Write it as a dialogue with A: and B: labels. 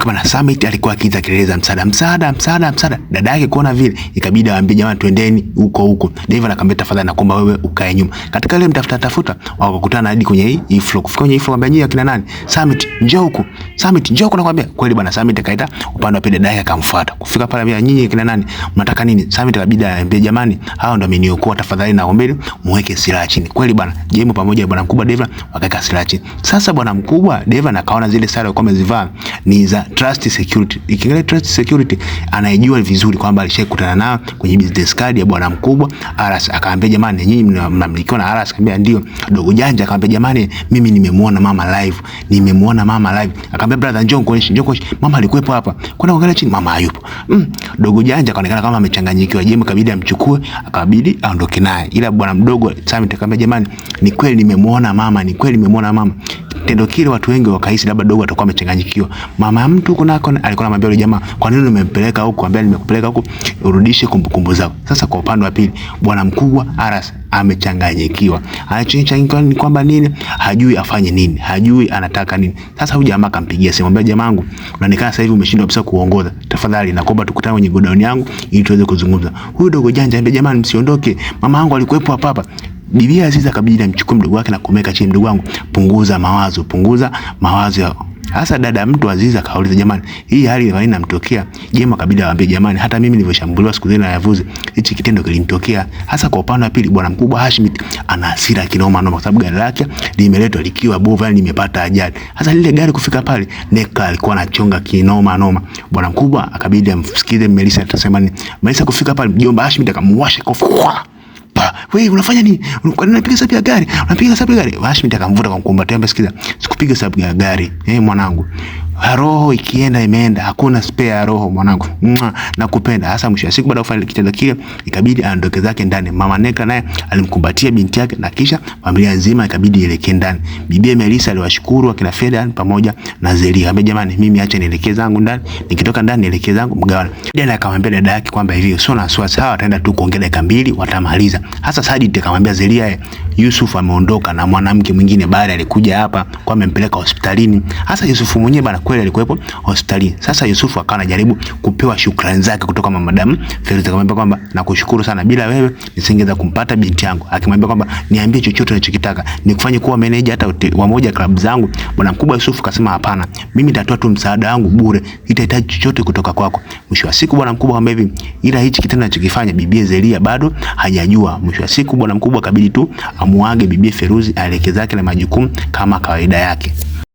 A: Okay bana, Summit alikuwa akiita kelele msaada. Dada yake kuona vile ikabidi aambie jamani twendeni huko. Dave akamwambia tafadhali naomba wewe ukae nyuma. Katika ile tafuta wakakutana hadi kwenye hii floor. Kufika kwenye hii floor kwambia nyinyi akina nani? Summit njoo huko. Summit njoo huko nakwambia. Kweli bana, Summit akaita upande wa pili, dada yake akamfuata. Kufika pale ambia nyinyi akina nani? Mnataka nini? Summit akabidi aambie jamani hao ndio ameniokoa, tafadhali naombeni muweke silaha chini. Kweli bana, Jemo pamoja na bwana mkubwa Dave wakaweka silaha chini. Sasa bwana mkubwa Dave akaona zile sare alikuwa amezivaa ni za Trust Security. Ikiangalia Trust Security anaijua vizuri kwamba alishakutana nao kwenye business card ya bwana mkubwa Aras. Akaambia jamani nyinyi mnamilikiwa na Aras? Akamwambia ndio. Dogo janja akamwambia jamani mimi nimemuona mama live. Akamwambia brother njoo kuonesha mama alikuwepo hapa. Kwenda kuangalia chini mama hayupo. Dogo janja akaonekana kama amechanganyikiwa. Jemo kabidi amchukue, akabidi aondoke naye. Ila bwana mdogo Summit akamwambia jamani ni kweli nimemuona mama. Tendo kile watu wengi wakahisi labda dogo atakuwa amechanganyikiwa. Mama mtu kunako alikuwa anamwambia yule jamaa, kwa nini umempeleka huko? Ambia nimekupeleka huko urudishe kumbukumbu zako. Sasa kwa upande wa pili bwana mkubwa Aras amechanganyikiwa. Anachanganyikiwa ni kwamba nini? Hajui afanye nini, hajui anataka nini. Sasa huyu jamaa akampigia simu, ambaye jamangu unaonekana sasa hivi umeshindwa kabisa kuongoza, tafadhali nakuomba tukutane kwenye godown yangu ili tuweze kuzungumza. Huyu dogo janja ambaye jamani msiondoke, mama yangu alikuwepo hapa. Bibi Aziza kabidi amchukue mdogo wake na kumweka chini. Mdogo wangu punguza mawazo ya hasa dada mtu Aziza kauliza jamani hii hali kwa nini inamtokea? Jema kabidi awaambie jamani hata mimi nilivyoshambuliwa siku zile na yavuze hichi kitendo kilinitokea. Hasa kwa upande wa pili bwana mkubwa Hashimit ana hasira kinoma kwa sababu gari lake limeletwa likiwa bovu, yani limepata ajali. Hasa lile gari kufika pale Neka alikuwa anachonga kinoma. Bwana mkubwa akabidi amsikize Melissa atasema nini. Melissa kufika pale mjomba Hashimit akamwasha kofi. Wewe unafanya nini? Unapiga sababu ya gari. Hashimit akamvuta kwa kumkumbatia, ambaye sikiza, sikupiga sababu ya gari. Mwanangu. Roho ikienda imeenda, hakuna spare roho mwanangu. Nakupenda. Hasa mwisho wa siku baada ya kufanya kitendo kile ikabidi aondoke zake ndani. Mama Neka naye alimkumbatia binti yake na kisha familia nzima ikabidi ielekee ndani. Bibi Melissa aliwashukuru akina Fedan pamoja na Zelia. Akamwambia jamani mimi acha nielekee zangu ndani, nikitoka ndani nielekee zangu mgawana. Dada akamwambia dada yake kwamba hivi sio na wasiwasi, hawa wataenda tu kuongea dakika 2 watamaliza. Hasa Sadid akamwambia Zelia Yusuf ameondoka na mwanamke mwingine baada alikuja hapa kwa amempeleka hospitalini. Hasa Yusuf mwenyewe bana kweli alikuwepo hospitalini. Sasa Yusuf akawa anajaribu kupewa shukrani zake kutoka kwa madam Feruzi. Akamwambia kwamba nakushukuru sana, bila wewe nisingeweza kumpata binti yangu. Akimwambia kwamba niambie chochote unachokitaka nikufanye kuwa manager hata wa moja club zangu. Bwana mkubwa Yusuf akasema hapana, mimi nitatoa tu msaada wangu bure, nitahitaji chochote kutoka kwako. Mwisho wa siku bwana mkubwa akamwambia hivi, ila hichi kitendo anachokifanya bibi Zelia bado hajajua. Mwisho wa siku bwana mkubwa kabidi tu amuage bibi Feruzi aelekeze zake na majukumu kama kawaida yake.